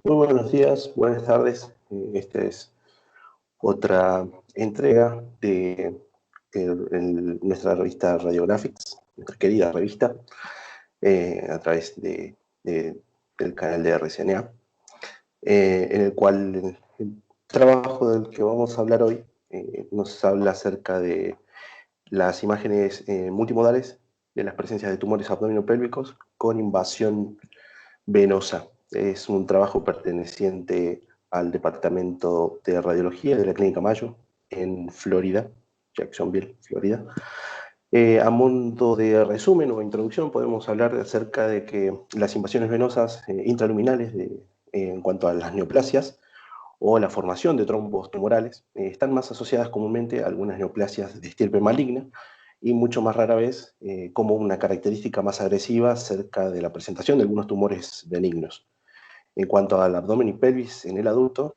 Muy buenos días, buenas tardes. Esta es otra entrega de nuestra revista Radiographics, nuestra querida revista, a través del canal de RCNA, en el cual el trabajo del que vamos a hablar hoy nos habla acerca de las imágenes multimodales de las presencias de tumores abdominopélvicos con invasión venosa. Es un trabajo perteneciente al Departamento de Radiología de la Clínica Mayo en Florida, Jacksonville, Florida. A modo de resumen o introducción, podemos hablar acerca de que las invasiones venosas intraluminales en cuanto a las neoplasias o la formación de trombos tumorales están más asociadas comúnmente a algunas neoplasias de estirpe maligna y mucho más rara vez como una característica más agresiva cerca de la presentación de algunos tumores benignos. En cuanto al abdomen y pelvis en el adulto,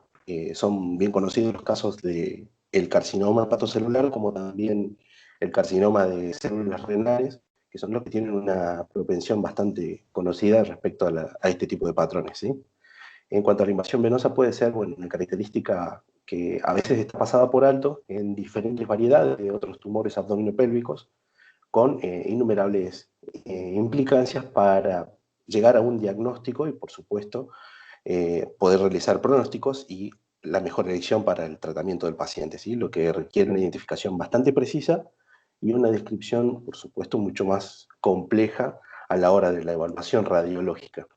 son bien conocidos los casos del carcinoma hepatocelular, como también el carcinoma de células renales, que son los que tienen una propensión bastante conocida respecto a este tipo de patrones, ¿sí? En cuanto a la invasión venosa, puede ser una característica que a veces está pasada por alto en diferentes variedades de otros tumores abdominopélvicos, con innumerables implicancias para llegar a un diagnóstico y, por supuesto, poder realizar pronósticos y la mejor elección para el tratamiento del paciente, ¿sí? Lo que requiere una identificación bastante precisa y una descripción, por supuesto, mucho más compleja a la hora de la evaluación radiológica.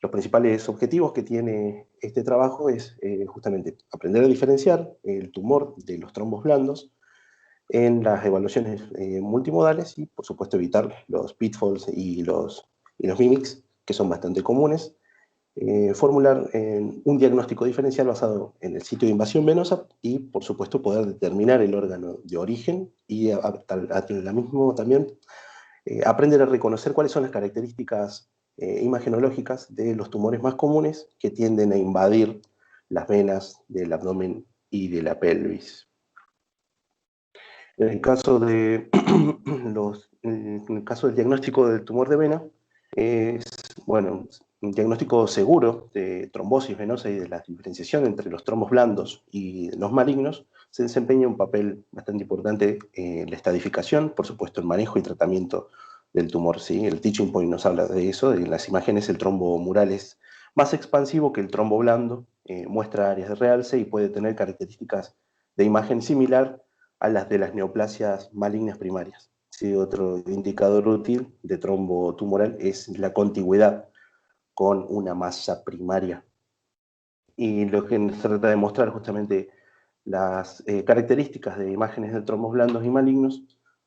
Los principales objetivos que tiene este trabajo es justamente aprender a diferenciar el tumor de los trombos blandos en las evaluaciones multimodales y, por supuesto, evitar los pitfalls y los mimics, que son bastante comunes. Formular un diagnóstico diferencial basado en el sitio de invasión venosa y, por supuesto, poder determinar el órgano de origen y la misma también aprender a reconocer cuáles son las características imagenológicas de los tumores más comunes que tienden a invadir las venas del abdomen y de la pelvis. En el caso del diagnóstico del tumor de vena, es un diagnóstico seguro de trombosis venosa y de la diferenciación entre los trombos blandos y los malignos. Se desempeña un papel bastante importante en la estadificación, por supuesto, el manejo y tratamiento del tumor, ¿sí? El teaching point nos habla de eso, de las imágenes. El trombo mural es más expansivo que el trombo blando, muestra áreas de realce y puede tener características de imagen similar a las de las neoplasias malignas primarias. Sí, otro indicador útil de trombo tumoral es la contigüidad con una masa primaria. Y lo que se trata de mostrar justamente las características de imágenes de trombos blandos y malignos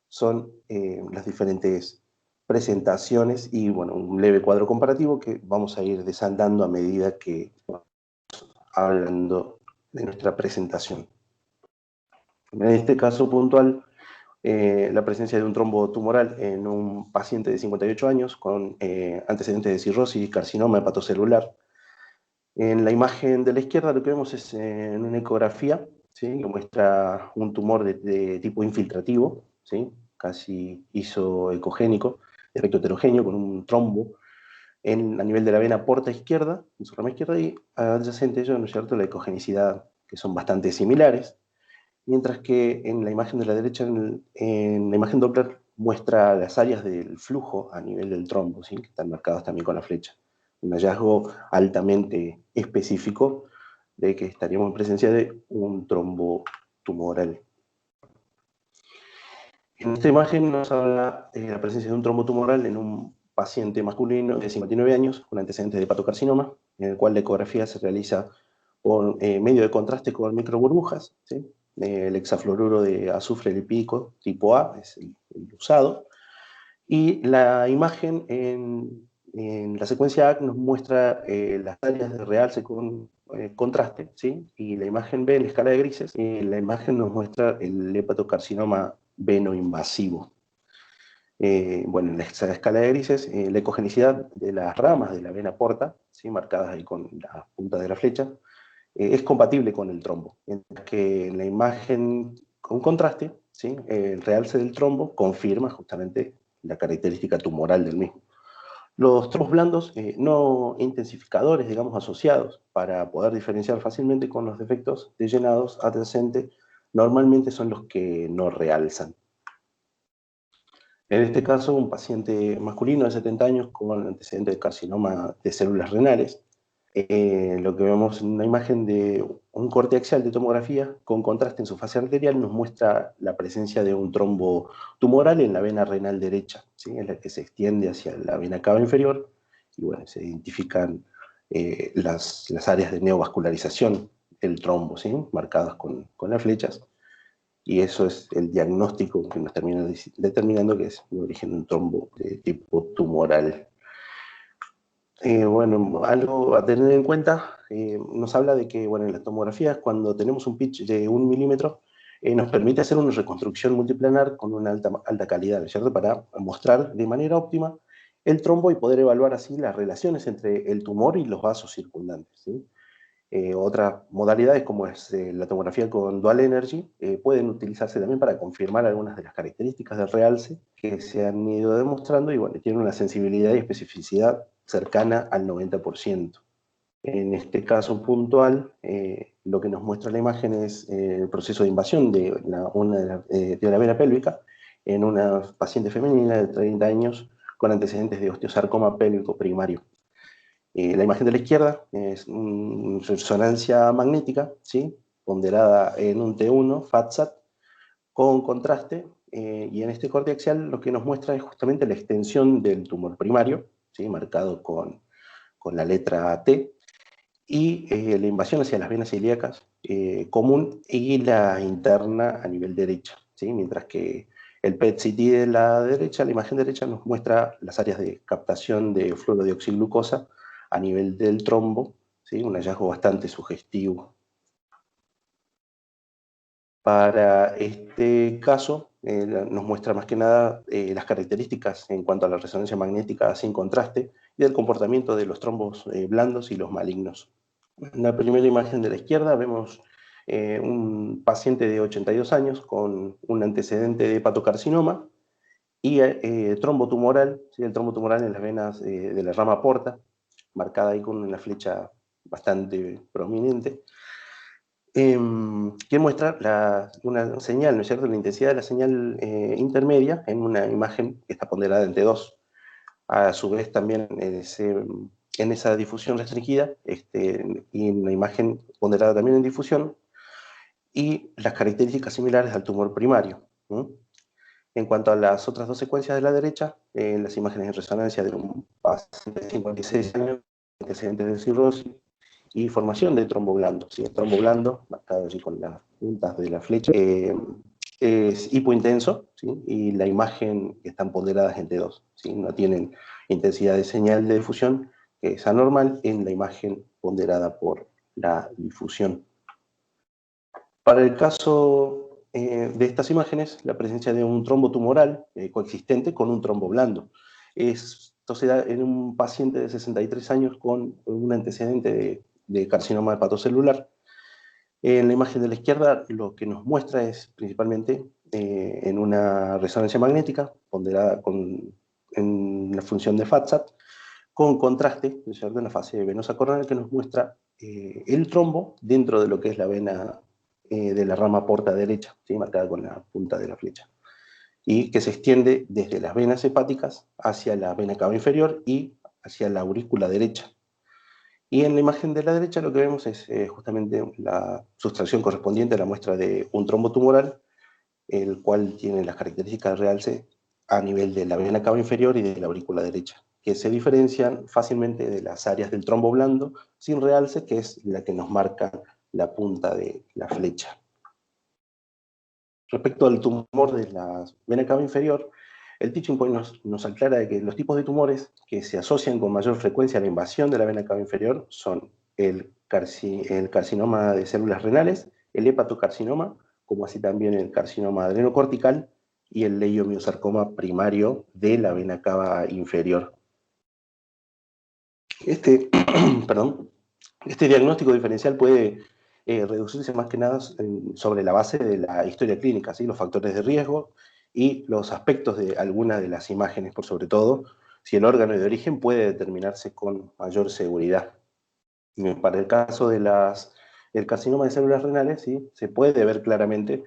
son las diferentes presentaciones y un leve cuadro comparativo que vamos a ir desandando a medida que vamos hablando de nuestra presentación. En este caso puntual, la presencia de un trombo tumoral en un paciente de 58 años con antecedentes de cirrosis y carcinoma hepatocelular. En la imagen de la izquierda lo que vemos es en una ecografía, ¿sí? Que muestra un tumor de tipo infiltrativo, ¿sí? Casi isoecogénico, de efecto heterogéneo, con un trombo a nivel de la vena porta izquierda, en su rama izquierda, y adyacente a ello, ¿no es cierto?, la ecogenicidad, que son bastante similares. Mientras que en la imagen de la derecha, en la imagen Doppler, muestra las áreas del flujo a nivel del trombo, ¿sí? Que están marcadas también con la flecha. Un hallazgo altamente específico de que estaríamos en presencia de un trombo tumoral. En esta imagen nos habla de la presencia de un trombo tumoral en un paciente masculino de 59 años con antecedentes de hepatocarcinoma, en el cual la ecografía se realiza por medio de contraste con microburbujas, ¿sí? El hexafluoruro de azufre lipídico tipo A es el usado, y la imagen en la secuencia A nos muestra las áreas de realce con contraste, ¿sí? Y la imagen B en la escala de grises, la imagen nos muestra el hepatocarcinoma venoinvasivo. En esa escala de grises, la ecogenicidad de las ramas de la vena porta, ¿sí? Marcadas ahí con la punta de la flecha, es compatible con el trombo, mientras que en la imagen con contraste, ¿sí? El realce del trombo confirma justamente la característica tumoral del mismo. Los trombos blandos no intensificadores, digamos, asociados para poder diferenciar fácilmente con los defectos de llenados adyacentes, normalmente son los que no realzan. En este caso, un paciente masculino de 70 años con antecedentes de carcinoma de células renales. Lo que vemos en una imagen de un corte axial de tomografía con contraste en su fase arterial nos muestra la presencia de un trombo tumoral en la vena renal derecha, ¿sí? En la que se extiende hacia la vena cava inferior, y bueno, se identifican las áreas de neovascularización del trombo, ¿sí? Marcadas con las flechas, y eso es el diagnóstico que nos termina determinando que es de origen de un trombo de tipo tumoral. Bueno, algo a tener en cuenta, nos habla de que, bueno, en las tomografías, cuando tenemos un pitch de 1 milímetro, nos permite hacer una reconstrucción multiplanar con una alta calidad, ¿no es cierto?, para mostrar de manera óptima el trombo y poder evaluar así las relaciones entre el tumor y los vasos circundantes, ¿sí? Otras modalidades, como es la tomografía con Dual Energy, pueden utilizarse también para confirmar algunas de las características del realce que se han ido demostrando, y bueno, tienen una sensibilidad y especificidad cercana al 90%. En este caso puntual, lo que nos muestra la imagen es el proceso de invasión de la vena pélvica en una paciente femenina de 30 años con antecedentes de osteosarcoma pélvico primario. La imagen de la izquierda es una resonancia magnética, ¿sí?, ponderada en un T1 FATSAT con contraste, y en este corte axial lo que nos muestra es justamente la extensión del tumor primario, ¿sí?, marcado con la letra T, y la invasión hacia las venas ilíacas común y la interna a nivel derecha, ¿sí?, mientras que el PET-CT de la derecha, la imagen derecha, nos muestra las áreas de captación de fluorodioxiglucosa a nivel del trombo, ¿sí?, un hallazgo bastante sugestivo. Para este caso, nos muestra más que nada las características en cuanto a la resonancia magnética sin contraste y el comportamiento de los trombos blandos y los malignos. En la primera imagen de la izquierda vemos un paciente de 82 años con un antecedente de hepatocarcinoma y trombo tumoral, ¿sí?, el trombo tumoral en las venas de la rama porta, marcada ahí con una flecha bastante prominente, que muestra una señal, ¿no es cierto?, la intensidad de la señal intermedia en una imagen que está ponderada en T2. A su vez también en esa difusión restringida, y en la imagen ponderada también en difusión, y las características similares al tumor primario, ¿no? En cuanto a las otras dos secuencias de la derecha, las imágenes de resonancia de un paciente de 56 años, antecedentes de cirrosis y formación de trombo blando. ¿Sí? El trombo blando, marcado allí con las puntas de la flecha, es hipointenso, ¿sí?, y la imagen están ponderadas en T2, ¿sí? No tienen intensidad de señal de difusión, que es anormal en la imagen ponderada por la difusión. Para el caso de estas imágenes, la presencia de un trombo tumoral coexistente con un trombo blando. Esto se da en un paciente de 63 años con un antecedente de carcinoma hepatocelular. En la imagen de la izquierda lo que nos muestra es principalmente en una resonancia magnética ponderada en la función de FATSAT, con contraste, ¿no es cierto?, en la fase venosa coronal, que nos muestra el trombo dentro de lo que es la vena de la rama porta derecha, ¿sí?, marcada con la punta de la flecha, y que se extiende desde las venas hepáticas hacia la vena cava inferior y hacia la aurícula derecha. Y en la imagen de la derecha lo que vemos es justamente la sustracción correspondiente a la muestra de un trombo tumoral, el cual tiene las características de realce a nivel de la vena cava inferior y de la aurícula derecha, que se diferencian fácilmente de las áreas del trombo blando sin realce, que es la que nos marca la punta de la flecha. Respecto al tumor de la vena cava inferior, el teaching point nos aclara de que los tipos de tumores que se asocian con mayor frecuencia a la invasión de la vena cava inferior son el carcinoma de células renales, el hepatocarcinoma, como así también el carcinoma adrenocortical y el leiomiosarcoma primario de la vena cava inferior. Perdón, este diagnóstico diferencial puede reducirse más que nada sobre la base de la historia clínica, ¿sí?, los factores de riesgo y los aspectos de alguna de las imágenes, por sobre todo, si el órgano de origen puede determinarse con mayor seguridad. Para el caso del carcinoma de células renales, ¿sí? Se puede ver claramente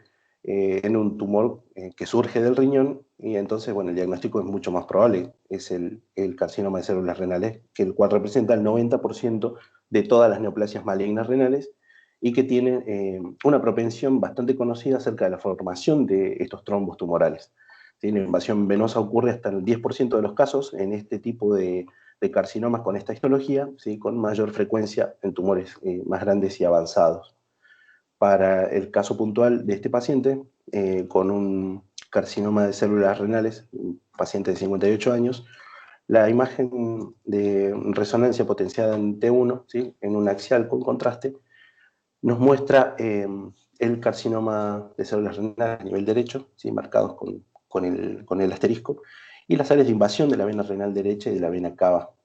en un tumor que surge del riñón, y entonces, bueno, el diagnóstico es mucho más probable. Es el carcinoma de células renales, que el cual representa el 90% de todas las neoplasias malignas renales, y que tiene una propensión bastante conocida acerca de la formación de estos trombos tumorales. ¿Sí? La invasión venosa ocurre hasta el 10% de los casos en este tipo de carcinomas con esta histología, ¿sí? Con mayor frecuencia en tumores más grandes y avanzados. Para el caso puntual de este paciente, con un carcinoma de células renales, un paciente de 58 años, la imagen de resonancia potenciada en T1, ¿sí? En un axial con contraste, nos muestra el carcinoma de células renales a nivel derecho, ¿sí? Marcados con el asterisco, y las áreas de invasión de la vena renal derecha y de la vena cava.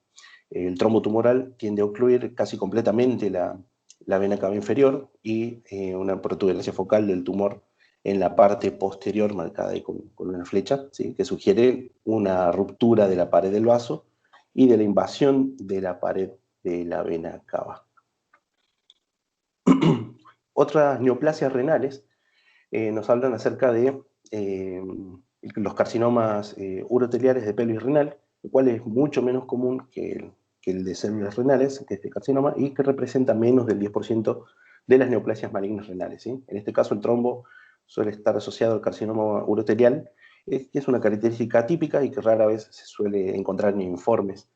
El trombo tumoral tiende a ocluir casi completamente la vena cava inferior, y una protuberancia focal del tumor en la parte posterior, marcada ahí con una flecha, ¿sí? Que sugiere una ruptura de la pared del vaso y de la invasión de la pared de la vena cava. Otras neoplasias renales nos hablan acerca de los carcinomas uroteliares de pelvis renal, el cual es mucho menos común que el de células renales, que este carcinoma, y que representa menos del 10% de las neoplasias malignas renales, ¿sí? En este caso, el trombo suele estar asociado al carcinoma urotelial, que es una característica típica y que rara vez se suele encontrar en informes.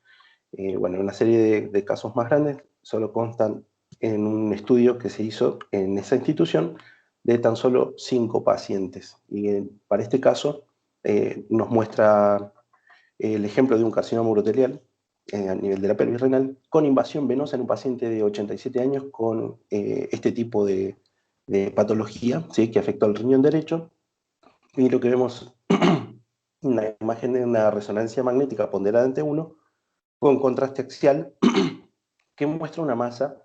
Bueno, una serie de casos más grandes solo constan en un estudio que se hizo en esa institución de tan solo 5 pacientes. Y para este caso nos muestra el ejemplo de un carcinoma urotelial a nivel de la pelvis renal con invasión venosa en un paciente de 87 años con este tipo de patología, ¿sí? Que afectó al riñón derecho. Y lo que vemos una imagen de una resonancia magnética ponderada ante 1 con contraste axial que muestra una masa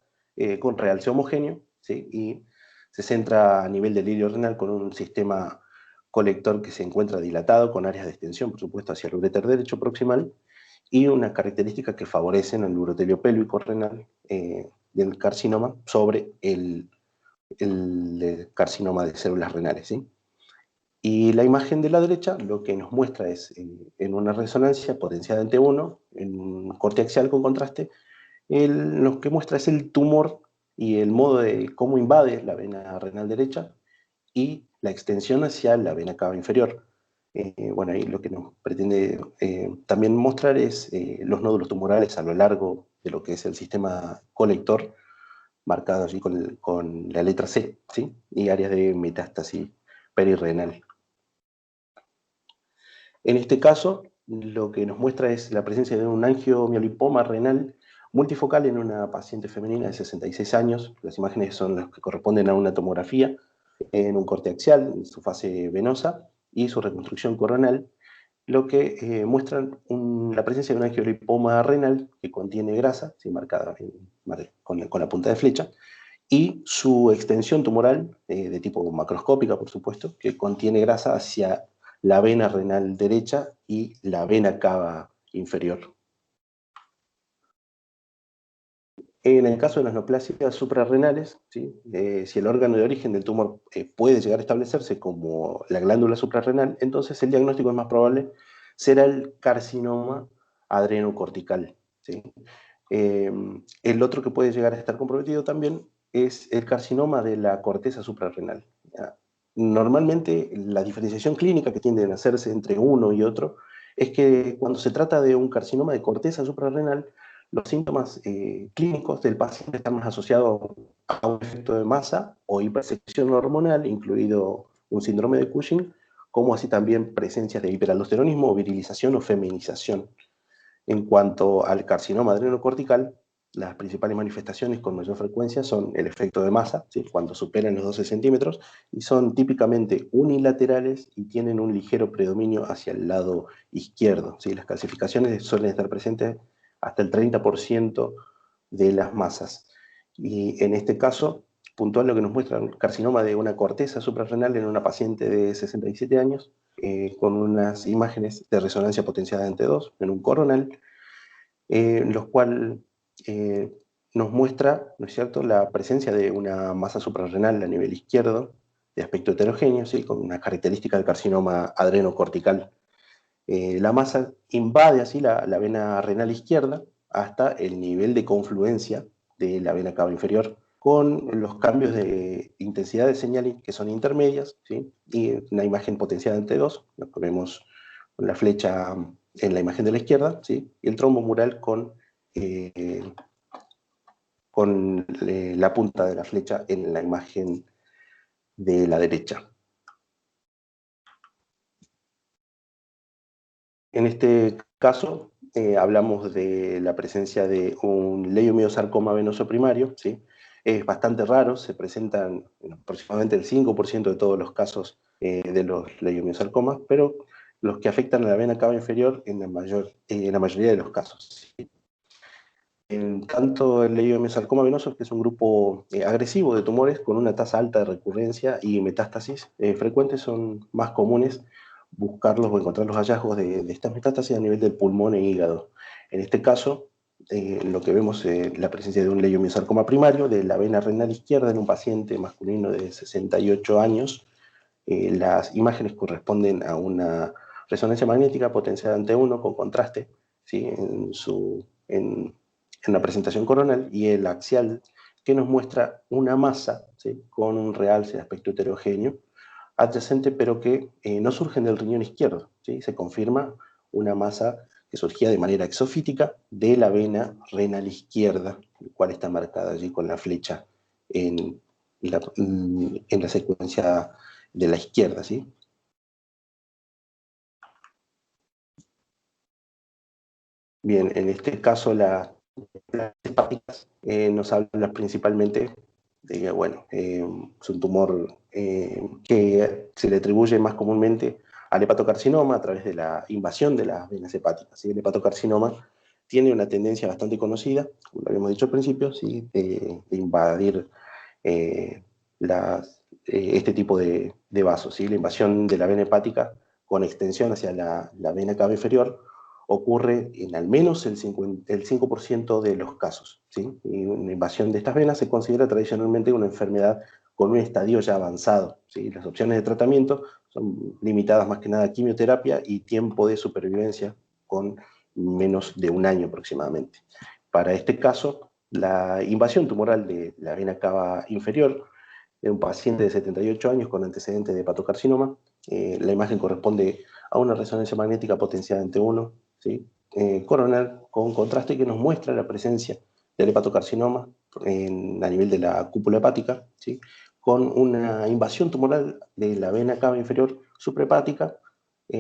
con realce homogéneo, ¿sí? Y se centra a nivel del hilio renal con un sistema colector que se encuentra dilatado, con áreas de extensión, por supuesto, hacia el uréter derecho proximal, y unas características que favorecen el urotelio pélvico renal del carcinoma sobre el carcinoma de células renales, ¿sí? Y la imagen de la derecha lo que nos muestra es, en una resonancia potenciada en T1, en un corte axial con contraste, lo que muestra es el tumor y el modo de cómo invade la vena renal derecha y la extensión hacia la vena cava inferior. Bueno, ahí lo que nos pretende también mostrar es los nódulos tumorales a lo largo de lo que es el sistema colector, marcado allí con la letra C, ¿sí? Y áreas de metástasis perirrenal. En este caso, lo que nos muestra es la presencia de un angiomiolipoma renal multifocal en una paciente femenina de 66 años. Las imágenes son las que corresponden a una tomografía en un corte axial, en su fase venosa, y su reconstrucción coronal, lo que muestran la presencia de un angiolipoma renal que contiene grasa, ¿sí? Marcada con la punta de flecha, y su extensión tumoral, de tipo macroscópica, por supuesto, que contiene grasa hacia la vena renal derecha y la vena cava inferior. En el caso de las neoplasias suprarrenales, ¿sí? Si el órgano de origen del tumor puede llegar a establecerse como la glándula suprarrenal, entonces el diagnóstico es más probable será el carcinoma adrenocortical, ¿sí? El otro que puede llegar a estar comprometido también es el carcinoma de la corteza suprarrenal. ¿Ya? Normalmente la diferenciación clínica que tiende a hacerse entre uno y otro es que cuando se trata de un carcinoma de corteza suprarrenal, los síntomas clínicos del paciente están más asociados a un efecto de masa o hipersecreción hormonal, incluido un síndrome de Cushing, como así también presencias de hiperaldosteronismo, virilización o feminización. En cuanto al carcinoma adrenocortical, las principales manifestaciones con mayor frecuencia son el efecto de masa, ¿sí? Cuando superan los 12 centímetros, y son típicamente unilaterales y tienen un ligero predominio hacia el lado izquierdo, ¿sí? Las calcificaciones suelen estar presentes hasta el 30% de las masas. Y en este caso, puntual, lo que nos muestra un carcinoma de una corteza suprarrenal en una paciente de 67 años, con unas imágenes de resonancia potenciada en T2 en un coronal, los cuales nos muestra, ¿no es cierto?, la presencia de una masa suprarrenal a nivel izquierdo, de aspecto heterogéneo, ¿sí?, con una característica del carcinoma adrenocortical. La masa invade así la vena renal izquierda hasta el nivel de confluencia de la vena cava inferior, con los cambios de intensidad de señal que son intermedias, ¿sí?, y una imagen potenciada en T2, lo que vemos con la flecha en la imagen de la izquierda, ¿sí?, y el trombo mural eh, con la punta de la flecha en la imagen de la derecha. En este caso, hablamos de la presencia de un leiomiosarcoma venoso primario, ¿sí? Es bastante raro, se presentan en aproximadamente el 5% de todos los casos de los leiomiosarcomas, pero los que afectan a la vena cava inferior en la mayoría de los casos, ¿sí? En tanto el leiomiosarcoma venoso, que es un grupo agresivo de tumores con una tasa alta de recurrencia y metástasis frecuentes, son más comunes buscarlos o encontrar los hallazgos de estas metástasis a nivel del pulmón e hígado. En este caso, lo que vemos es la presencia de un leiomiosarcoma primario de la vena renal izquierda en un paciente masculino de 68 años. Las imágenes corresponden a una resonancia magnética potenciada ante uno con contraste, ¿sí?, en la presentación coronal, y el axial, que nos muestra una masa, ¿sí?, con un realce de aspecto heterogéneo, adyacente, pero que no surge del riñón izquierdo, ¿sí? Se confirma una masa que surgía de manera exofítica de la vena renal izquierda, el cual está marcada allí con la flecha en en la secuencia de la izquierda, ¿sí? Bien, en este caso las hepáticas nos hablan principalmente de que, bueno, es un tumor que se le atribuye más comúnmente al hepatocarcinoma a través de la invasión de las venas hepáticas, ¿sí? El hepatocarcinoma tiene una tendencia bastante conocida, como lo habíamos dicho al principio, ¿sí?, de invadir eh, este tipo de vasos, ¿sí? La invasión de la vena hepática con extensión hacia la vena cava inferior ocurre en al menos el 5% de los casos, ¿sí? Y una invasión de estas venas se considera tradicionalmente una enfermedad con un estadio ya avanzado, ¿sí? Las opciones de tratamiento son limitadas más que nada a quimioterapia y tiempo de supervivencia con menos de un año aproximadamente. Para este caso, la invasión tumoral de la vena cava inferior de un paciente de 78 años con antecedentes de hepatocarcinoma, la imagen corresponde a una resonancia magnética potenciada en T1, ¿sí?, coronal con contraste, que nos muestra la presencia del hepatocarcinoma a nivel de la cúpula hepática, ¿sí?, con una invasión tumoral de la vena cava inferior suprahepática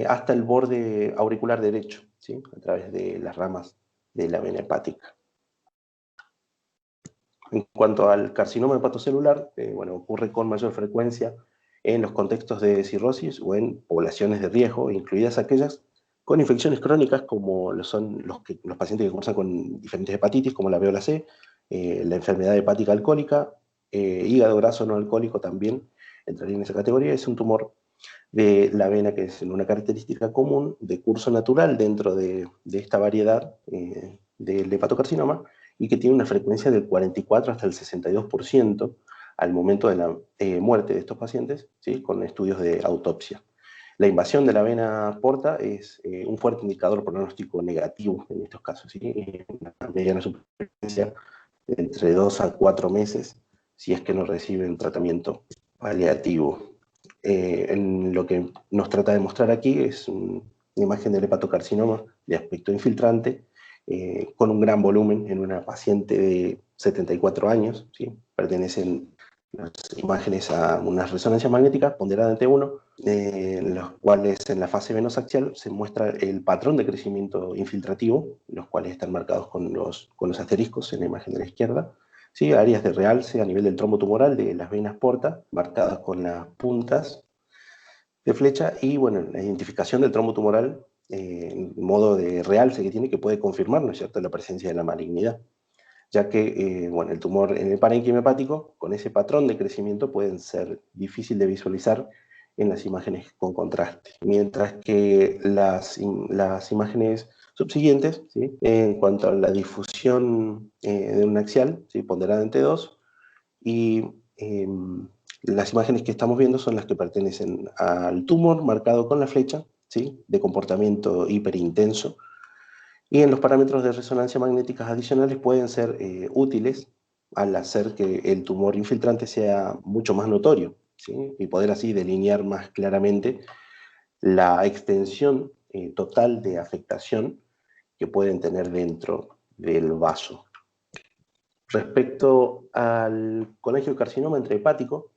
hasta el borde auricular derecho, ¿sí?, a través de las ramas de la vena hepática. En cuanto al carcinoma hepatocelular, bueno, ocurre con mayor frecuencia en los contextos de cirrosis o en poblaciones de riesgo, incluidas aquellas con infecciones crónicas, como lo son los pacientes que cursan con diferentes hepatitis, como la B o la C, la enfermedad hepática alcohólica, hígado graso no alcohólico también entraría en esa categoría. Es un tumor de la vena que es una característica común de curso natural dentro de esta variedad del hepatocarcinoma, y que tiene una frecuencia del 44 hasta el 62% al momento de la muerte de estos pacientes, ¿sí?, con estudios de autopsia. La invasión de la vena porta es un fuerte indicador pronóstico negativo en estos casos, ¿sí?, una mediana supervivencia de entre 2 a 4 meses si es que no reciben tratamiento paliativo. En lo que nos trata de mostrar aquí es una imagen del hepatocarcinoma de aspecto infiltrante, con un gran volumen en una paciente de 74 años, ¿sí? Pertenecen las imágenes a unas resonancias magnéticas ponderadas en T1, en los cuales en la fase venosa axial se muestra el patrón de crecimiento infiltrativo, los cuales están marcados con los asteriscos en la imagen de la izquierda, ¿sí? Áreas de realce a nivel del trombo tumoral de las venas porta, marcadas con las puntas de flecha, y bueno, la identificación del trombo tumoral en modo de realce que tiene, que puede confirmar, ¿no es cierto?, la presencia de la malignidad, ya que bueno, el tumor en el parénquima hepático, con ese patrón de crecimiento, pueden ser difícil de visualizar en las imágenes con contraste, mientras que las imágenes subsiguientes, ¿sí?, en cuanto a la difusión de un axial, ¿sí?, ponderada entre 2, y las imágenes que estamos viendo son las que pertenecen al tumor marcado con la flecha, ¿sí?, de comportamiento hiperintenso, y en los parámetros de resonancia magnética adicionales pueden ser útiles al hacer que el tumor infiltrante sea mucho más notorio, ¿sí?, y poder así delinear más claramente la extensión total de afectación que pueden tener dentro del vaso. Respecto al colangiocarcinoma intrahepático,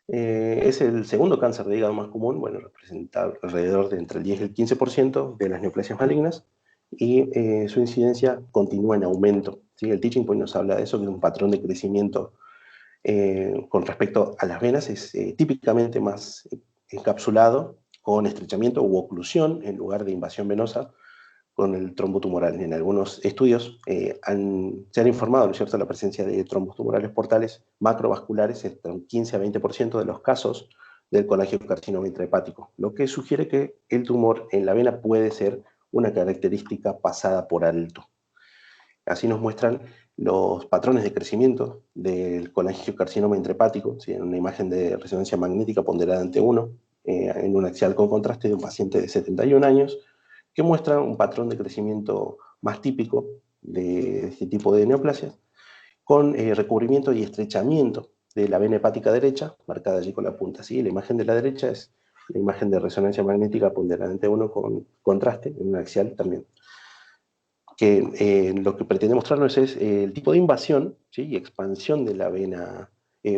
es el segundo cáncer de hígado más común, bueno, representa alrededor de entre el 10 y el 15% de las neoplasias malignas, y su incidencia continúa en aumento, ¿sí? El Teaching Point nos habla de eso, que es un patrón de crecimiento con respecto a las venas, es típicamente más encapsulado, con estrechamiento u oclusión en lugar de invasión venosa con el trombo tumoral. En algunos estudios se han informado, ¿no es cierto?, la presencia de trombos tumorales portales macrovasculares entre un 15 a 20% de los casos del colangiocarcinoma intrahepático, lo que sugiere que el tumor en la vena puede ser una característica pasada por alto. Así nos muestran los patrones de crecimiento del colangiocarcinoma intrahepático, ¿sí?, en una imagen de resonancia magnética ponderada ante 1, en un axial con contraste de un paciente de 71 años, que muestra un patrón de crecimiento más típico de este tipo de neoplasias, con recubrimiento y estrechamiento de la vena hepática derecha, marcada allí con la punta. ¿Sí? La imagen de la derecha es la imagen de resonancia magnética ponderada ante 1 con contraste, en un axial también, que lo que pretende mostrarnos es el tipo de invasión, ¿sí?, y expansión de la vena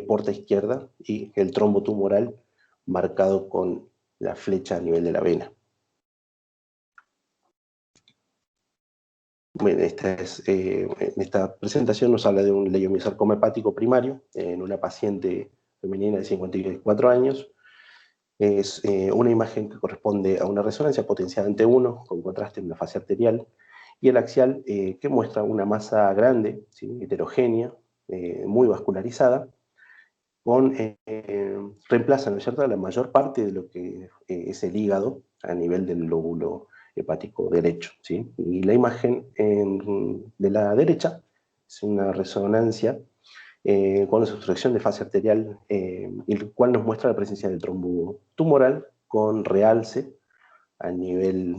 porta izquierda y el trombo tumoral marcado con la flecha a nivel de la vena. Bueno, en esta presentación nos habla de un leiomyosarcoma hepático primario en una paciente femenina de 54 años. Es una imagen que corresponde a una resonancia potenciada ante 1 con contraste en la fase arterial, y el axial que muestra una masa grande, ¿sí?, heterogénea, muy vascularizada, reemplaza, ¿no es cierto?, la mayor parte de lo que es el hígado a nivel del lóbulo hepático derecho, ¿sí? Y la imagen de la derecha es una resonancia con sustracción de fase arterial, el cual nos muestra la presencia del trombo tumoral con realce a nivel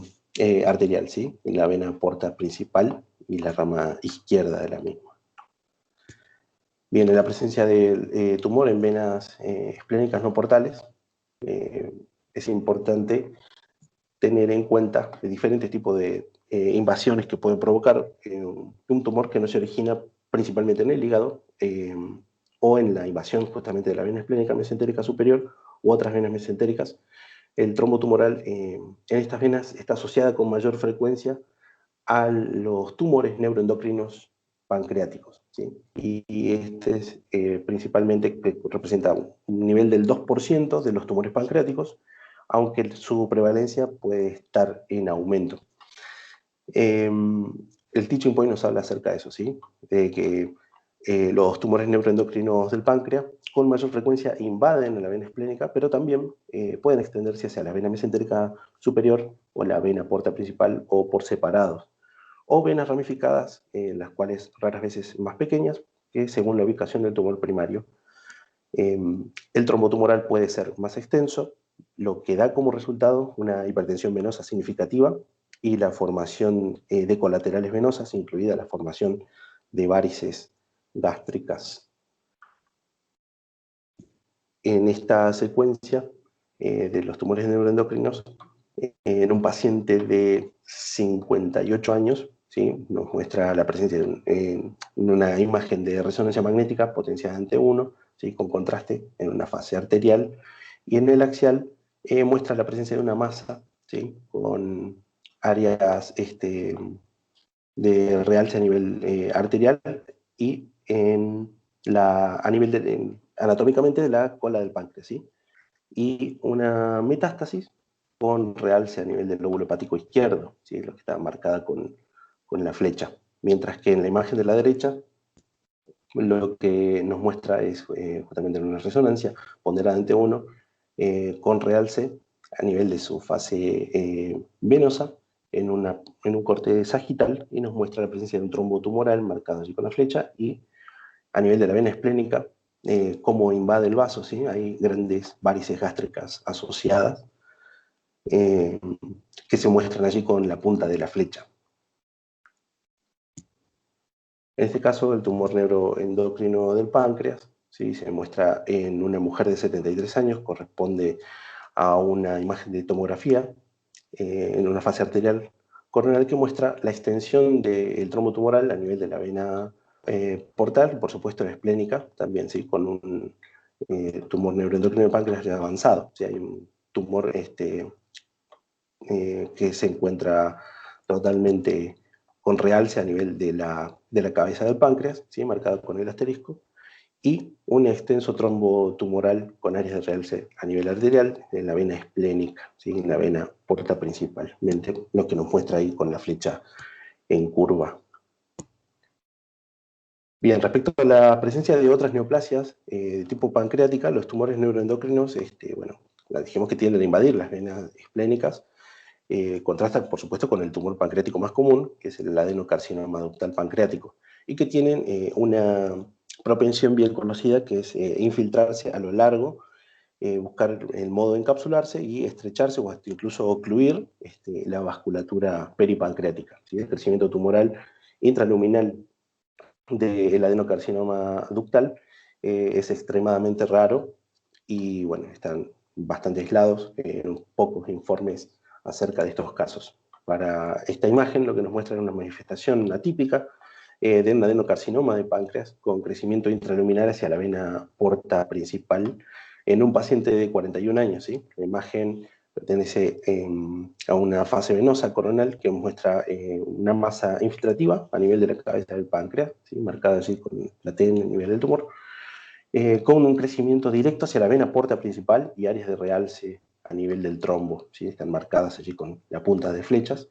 arterial, ¿sí?, en la vena porta principal y la rama izquierda de la misma. Bien, en la presencia de tumor en venas esplénicas no portales, es importante tener en cuenta diferentes tipos de invasiones que pueden provocar un tumor que no se origina principalmente en el hígado, o en la invasión justamente de la vena esplénica mesentérica superior u otras venas mesentéricas. El trombo tumoral en estas venas está asociada con mayor frecuencia a los tumores neuroendocrinos pancreáticos, ¿sí? Y este es principalmente, que representa un nivel del 2% de los tumores pancreáticos, aunque su prevalencia puede estar en aumento. El Teaching Point nos habla acerca de eso, ¿sí?, de que los tumores neuroendocrinos del páncreas con mayor frecuencia invaden la vena esplénica, pero también pueden extenderse hacia la vena mesentérica superior o la vena porta principal, o por separados, o venas ramificadas, las cuales raras veces más pequeñas, que según la ubicación del tumor primario. El trombotumoral puede ser más extenso, lo que da como resultado una hipertensión venosa significativa y la formación de colaterales venosas, incluida la formación de varices gástricas. En esta secuencia de los tumores neuroendocrinos, en un paciente de 58 años, ¿sí?, nos muestra la presencia en una imagen de resonancia magnética potenciada ante 1, ¿sí?, con contraste en una fase arterial, y en el axial muestra la presencia de una masa, ¿sí?, con áreas de realce a nivel arterial y a nivel anatómicamente de la cola del páncreas, ¿sí?, y una metástasis con realce a nivel del lóbulo hepático izquierdo, ¿sí?, lo que está marcada con la flecha. Mientras que en la imagen de la derecha, lo que nos muestra es justamente una resonancia ponderada ante 1, con realce a nivel de su fase venosa en un corte sagital, y nos muestra la presencia de un trombo tumoral marcado allí con la flecha, y a nivel de la vena esplénica, cómo invade el vaso, ¿sí? Hay grandes varices gástricas asociadas eh, que se muestran allí con la punta de la flecha. En este caso, el tumor neuroendocrino del páncreas, ¿sí? Se muestra en una mujer de 73 años, corresponde a una imagen de tomografía en una fase arterial coronal que muestra la extensión del trombo tumoral a nivel de la vena portal, por supuesto la esplénica, también, ¿sí? Con un tumor neuroendocrino del páncreas ya avanzado. ¿Sí? Hay un tumor que se encuentra totalmente con realce a nivel de la cabeza del páncreas, ¿sí? Marcado con el asterisco, y un extenso trombo tumoral con áreas de realce a nivel arterial en la vena esplénica, ¿sí? En la vena porta principalmente, lo que nos muestra ahí con la flecha en curva. Bien, respecto a la presencia de otras neoplasias de tipo pancreática, los tumores neuroendocrinos, bueno, dijimos que tienden a invadir las venas esplénicas, contrasta, por supuesto, con el tumor pancreático más común, que es el adenocarcinoma ductal pancreático, y que tienen una propensión bien conocida, que es infiltrarse a lo largo, buscar el modo de encapsularse y estrecharse o hasta incluso ocluir la vasculatura peripancreática, ¿sí? El crecimiento tumoral intraluminal del adenocarcinoma ductal es extremadamente raro, y bueno, están bastante aislados, pocos informes acerca de estos casos. Para esta imagen lo que nos muestra es una manifestación atípica de un adenocarcinoma de páncreas con crecimiento intraluminal hacia la vena porta principal en un paciente de 41 años. ¿Sí? La imagen pertenece a una fase venosa coronal que muestra una masa infiltrativa a nivel de la cabeza del páncreas, ¿sí? Marcada así con la T en el nivel del tumor, con un crecimiento directo hacia la vena porta principal y áreas de realce a nivel del trombo, ¿sí? Están marcadas allí con la punta de flechas,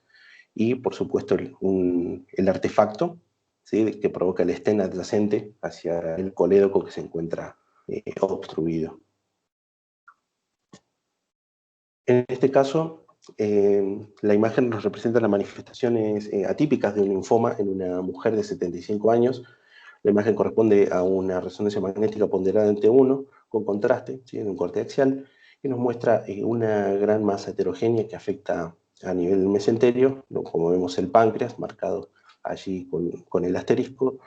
y por supuesto el artefacto, ¿sí? Que provoca el estén adyacente hacia el colédoco que se encuentra obstruido. En este caso, la imagen nos representa las manifestaciones atípicas de un linfoma en una mujer de 75 años. La imagen corresponde a una resonancia magnética ponderada en T1 con contraste, ¿sí? En un corte axial, y nos muestra una gran masa heterogénea que afecta a nivel del mesenterio, como vemos el páncreas marcado allí con el asterisco,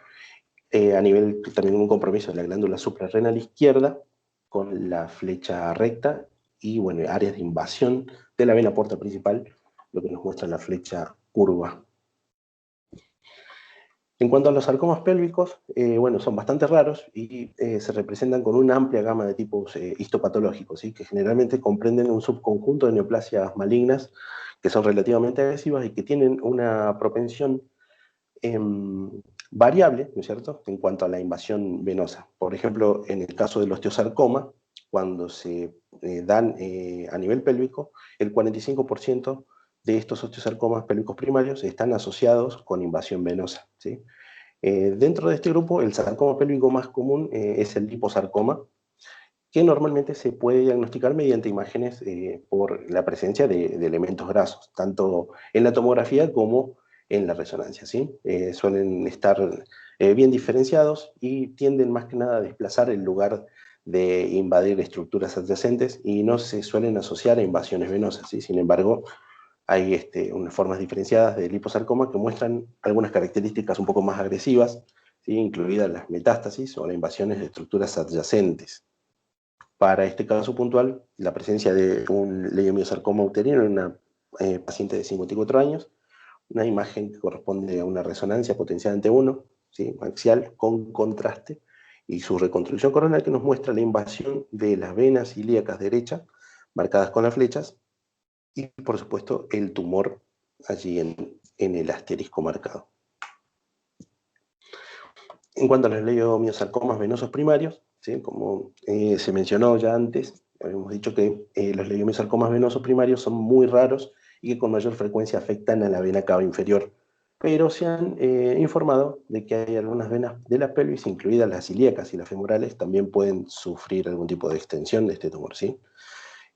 a nivel también un compromiso de la glándula suprarrenal izquierda con la flecha recta, y bueno, áreas de invasión de la vena porta principal, lo que nos muestra la flecha curva. En cuanto a los sarcomas pélvicos, bueno, son bastante raros y se representan con una amplia gama de tipos histopatológicos, ¿sí? Que generalmente comprenden un subconjunto de neoplasias malignas que son relativamente agresivas y que tienen una propensión variable, ¿no es cierto?, en cuanto a la invasión venosa. Por ejemplo, en el caso del osteosarcoma, cuando se dan a nivel pélvico, el 45% de estos osteosarcomas pélvicos primarios están asociados con invasión venosa, ¿sí? Dentro de este grupo, el sarcoma pélvico más común es el liposarcoma, que normalmente se puede diagnosticar mediante imágenes por la presencia de elementos grasos, tanto en la tomografía como en la resonancia, ¿sí? Suelen estar bien diferenciados y tienden más que nada a desplazar el lugar de invadir estructuras adyacentes y no se suelen asociar a invasiones venosas, ¿sí? Sin embargo, hay unas formas diferenciadas de liposarcoma que muestran algunas características un poco más agresivas, ¿sí? Incluidas las metástasis o las invasiones de estructuras adyacentes. Para este caso puntual, la presencia de un leiomiosarcoma uterino en una paciente de 54 años, una imagen que corresponde a una resonancia potenciada ante 1, ¿sí? Axial con contraste, y su reconstrucción coronal que nos muestra la invasión de las venas ilíacas derechas, marcadas con las flechas, y por supuesto el tumor allí en el asterisco marcado. En cuanto a los leiomiosarcomas venosos primarios, ¿sí? Como se mencionó ya antes, habíamos dicho que los leiomiosarcomas venosos primarios son muy raros y que con mayor frecuencia afectan a la vena cava inferior, pero se han informado de que hay algunas venas de la pelvis, incluidas las ilíacas y las femorales, también pueden sufrir algún tipo de extensión de este tumor, ¿sí?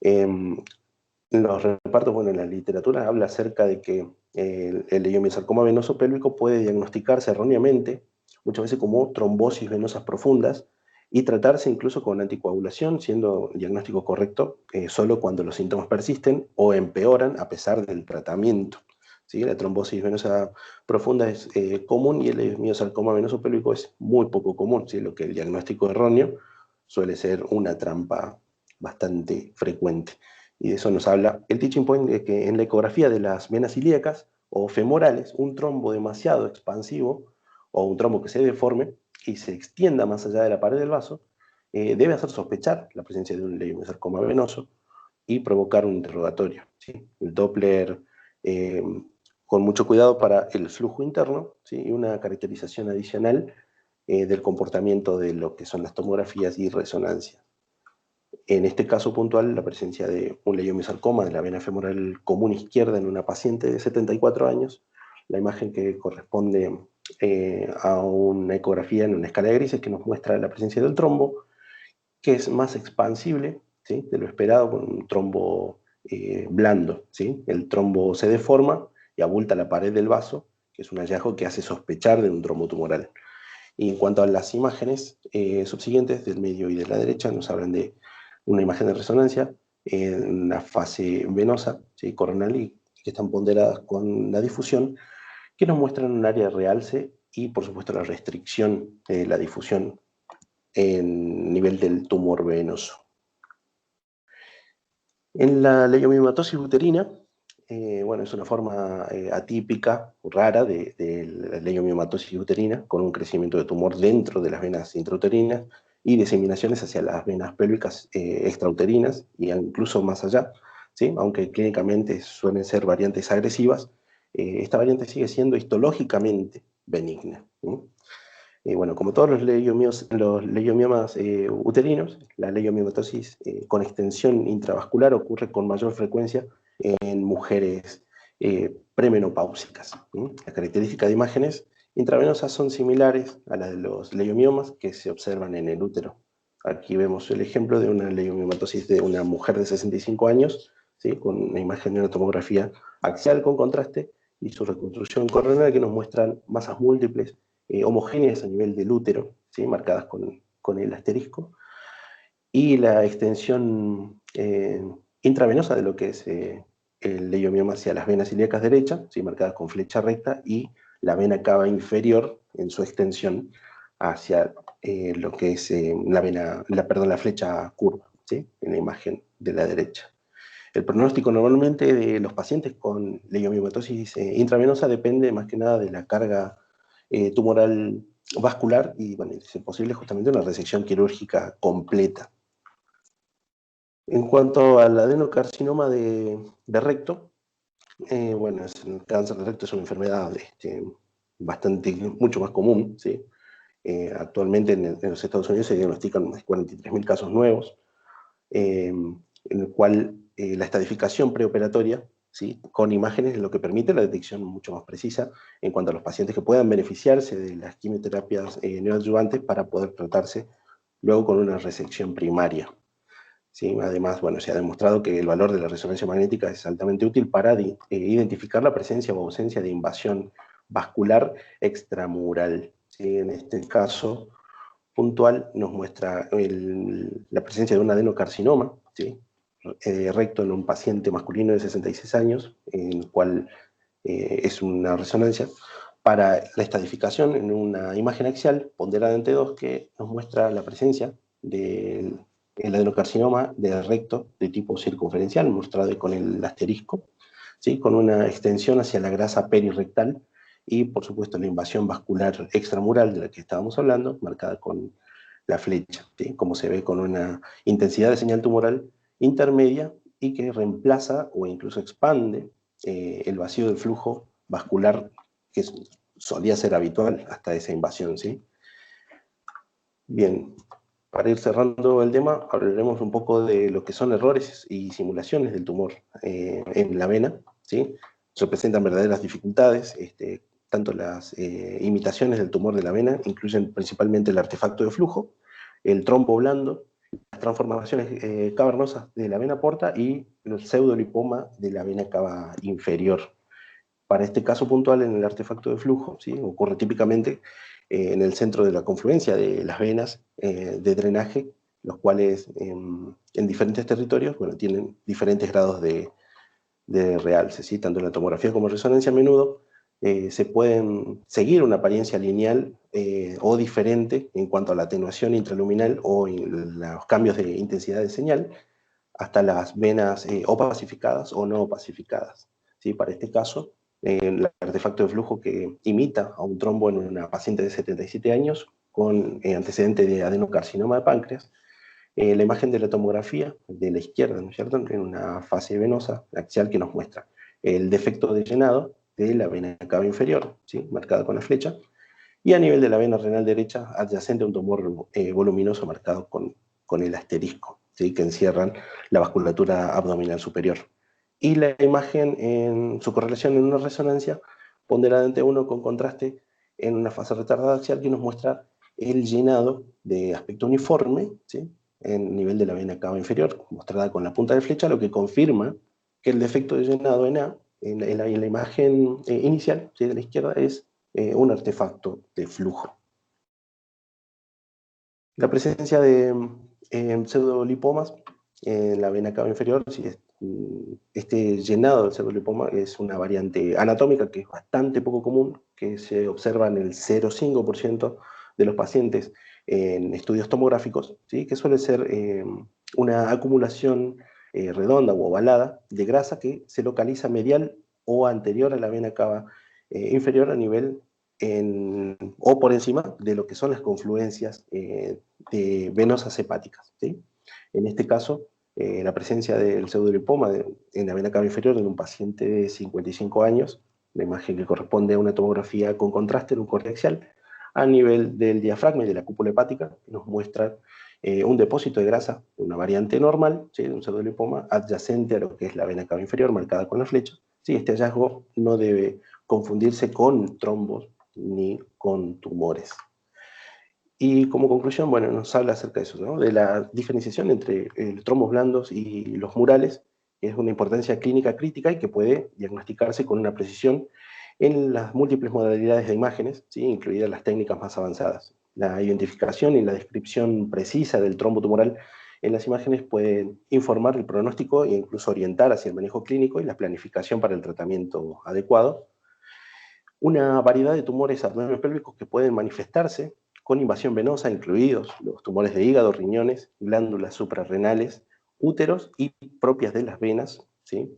Los repartos, bueno, en la literatura habla acerca de que el leiomiosarcoma venoso pélvico puede diagnosticarse erróneamente, muchas veces como trombosis venosas profundas, y tratarse incluso con anticoagulación, siendo diagnóstico correcto solo cuando los síntomas persisten o empeoran a pesar del tratamiento. ¿Sí? La trombosis venosa profunda es común y el leiomiosarcoma venoso pélvico es muy poco común, ¿sí? Lo que el diagnóstico erróneo suele ser una trampa bastante frecuente. Y de eso nos habla el teaching point, de que en la ecografía de las venas ilíacas o femorales, un trombo demasiado expansivo o un trombo que se deforme y se extienda más allá de la pared del vaso, debe hacer sospechar la presencia de un leiomiosarcoma venoso y provocar un interrogatorio. ¿Sí? El Doppler, eh, con mucho cuidado para el flujo interno, ¿sí? Y una caracterización adicional del comportamiento de lo que son las tomografías y resonancias. En este caso puntual, la presencia de un leiomiosarcoma de la vena femoral común izquierda en una paciente de 74 años, la imagen que corresponde a una ecografía en una escala de grises que nos muestra la presencia del trombo, que es más expansible, ¿sí? De lo esperado, con un trombo blando. ¿Sí? El trombo se deforma y abulta la pared del vaso, que es un hallazgo que hace sospechar de un trombo tumoral. Y en cuanto a las imágenes subsiguientes del medio y de la derecha, nos hablan de una imagen de resonancia en una fase venosa, ¿sí? Coronal, y que están ponderadas con la difusión, que nos muestran un área de realce y, por supuesto, la restricción de la difusión en nivel del tumor venoso. En la leiomiomatosis uterina, bueno, es una forma atípica, rara, de la leiomiomatosis uterina, con un crecimiento de tumor dentro de las venas intrauterinas y diseminaciones hacia las venas pélvicas extrauterinas e incluso más allá, ¿sí? Aunque clínicamente suelen ser variantes agresivas, esta variante sigue siendo histológicamente benigna. ¿Sí? Bueno, como todos los leiomiomas uterinos, la leiomiomatosis con extensión intravascular ocurre con mayor frecuencia en mujeres premenopáusicas. Las características de imágenes intravenosas son similares a las de los leiomiomas que se observan en el útero. Aquí vemos el ejemplo de una leiomiomatosis de una mujer de 65 años, ¿sí? Con una imagen de una tomografía axial con contraste y su reconstrucción coronaria que nos muestran masas múltiples homogéneas a nivel del útero, ¿sí? Marcadas con el asterisco, y la extensión intravenosa de lo que es el leiomioma hacia las venas ilíacas derechas, ¿sí? Marcadas con flecha recta, y la vena cava inferior en su extensión hacia lo que es la flecha curva, ¿sí? En la imagen de la derecha. El pronóstico normalmente de los pacientes con leiomiomatosis intravenosa depende más que nada de la carga tumoral vascular y, bueno, si es posible, justamente una resección quirúrgica completa. En cuanto al adenocarcinoma de recto, bueno, el cáncer de recto es una enfermedad mucho más común, ¿sí? Actualmente en los Estados Unidos se diagnostican más de 43.000 casos nuevos, en el cual la estadificación preoperatoria, ¿sí? Con imágenes es lo que permite la detección mucho más precisa en cuanto a los pacientes que puedan beneficiarse de las quimioterapias neoadyuvantes para poder tratarse luego con una resección primaria. ¿Sí? Además, bueno, se ha demostrado que el valor de la resonancia magnética es altamente útil para identificar la presencia o ausencia de invasión vascular extramural. ¿Sí? En este caso puntual nos muestra la presencia de un adenocarcinoma, ¿sí? Recto en un paciente masculino de 66 años, en el cual es una resonancia para la estadificación en una imagen axial ponderada en T2 que nos muestra la presencia del adenocarcinoma del recto de tipo circunferencial, mostrado con el asterisco, ¿sí? Con una extensión hacia la grasa perirectal y, por supuesto, la invasión vascular extramural de la que estábamos hablando, marcada con la flecha, ¿sí? Como se ve, con una intensidad de señal tumoral intermedia y que reemplaza o incluso expande el vacío del flujo vascular que solía ser habitual hasta esa invasión, ¿sí? Bien, para ir cerrando el tema, hablaremos un poco de lo que son errores y simulaciones del tumor en la vena, ¿sí? Representan verdaderas dificultades, tanto las imitaciones del tumor de la vena incluyen principalmente el artefacto de flujo, el trombo blando las transformaciones cavernosas de la vena porta y el pseudolipoma de la vena cava inferior. Para este caso puntual, en el artefacto de flujo, ¿sí? Ocurre típicamente en el centro de la confluencia de las venas de drenaje, los cuales en diferentes territorios, bueno, tienen diferentes grados de realce, ¿sí? Tanto en la tomografía como en resonancia a menudo se pueden seguir una apariencia lineal o diferente en cuanto a la atenuación intraluminal o en los cambios de intensidad de señal, hasta las venas opacificadas o no opacificadas, ¿sí? Para este caso, el artefacto de flujo que imita a un trombo en una paciente de 77 años con antecedente de adenocarcinoma de páncreas, la imagen de la tomografía de la izquierda, ¿no es cierto?, en una fase venosa axial que nos muestra el defecto de llenado de la vena cava inferior, ¿sí?, marcada con la flecha, y a nivel de la vena renal derecha adyacente a un tumor voluminoso marcado con el asterisco, ¿sí?, que encierran la vasculatura abdominal superior. Y la imagen en su correlación en una resonancia ponderada 1 con contraste en una fase retardada axial que nos muestra el llenado de aspecto uniforme, ¿sí?, en nivel de la vena cava inferior, mostrada con la punta de flecha, lo que confirma que el defecto de llenado en A, en la imagen inicial, ¿sí?, de la izquierda, es un artefacto de flujo. La presencia de pseudolipomas en la vena cava inferior, si este llenado del pseudolipoma es una variante anatómica que es bastante poco común, que se observa en el 0,5% de los pacientes en estudios tomográficos, ¿sí?, que suele ser una acumulación redonda o ovalada de grasa que se localiza medial o anterior a la vena cava inferior a nivel o por encima de lo que son las confluencias de venosas hepáticas, ¿sí? En este caso, la presencia del pseudolipoma en la vena cava inferior en un paciente de 55 años, la imagen que corresponde a una tomografía con contraste en un corte axial, a nivel del diafragma y de la cúpula hepática, nos muestra un depósito de grasa, una variante normal, ¿sí?, de un pseudolipoma adyacente a lo que es la vena cava inferior, marcada con la flecha. Sí, este hallazgo no debe confundirse con trombos ni con tumores. Y como conclusión, bueno, nos habla acerca de eso, ¿no?, de la diferenciación entre los trombos blandos y los murales, que es una importancia clínica crítica y que puede diagnosticarse con una precisión en las múltiples modalidades de imágenes, ¿sí?, incluidas las técnicas más avanzadas. La identificación y la descripción precisa del trombo tumoral en las imágenes pueden informar el pronóstico e incluso orientar hacia el manejo clínico y la planificación para el tratamiento adecuado. Una variedad de tumores abdominopélvicos que pueden manifestarse con invasión venosa, incluidos los tumores de hígado, riñones, glándulas suprarrenales, úteros y propias de las venas, ¿sí?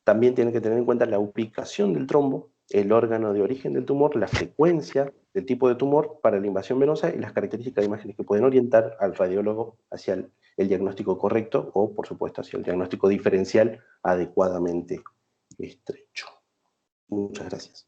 También tienen que tener en cuenta la ubicación del trombo, el órgano de origen del tumor, la frecuencia del tipo de tumor para la invasión venosa y las características de imágenes que pueden orientar al radiólogo hacia el diagnóstico correcto o, por supuesto, hacia el diagnóstico diferencial adecuadamente estrecho. Muchas gracias.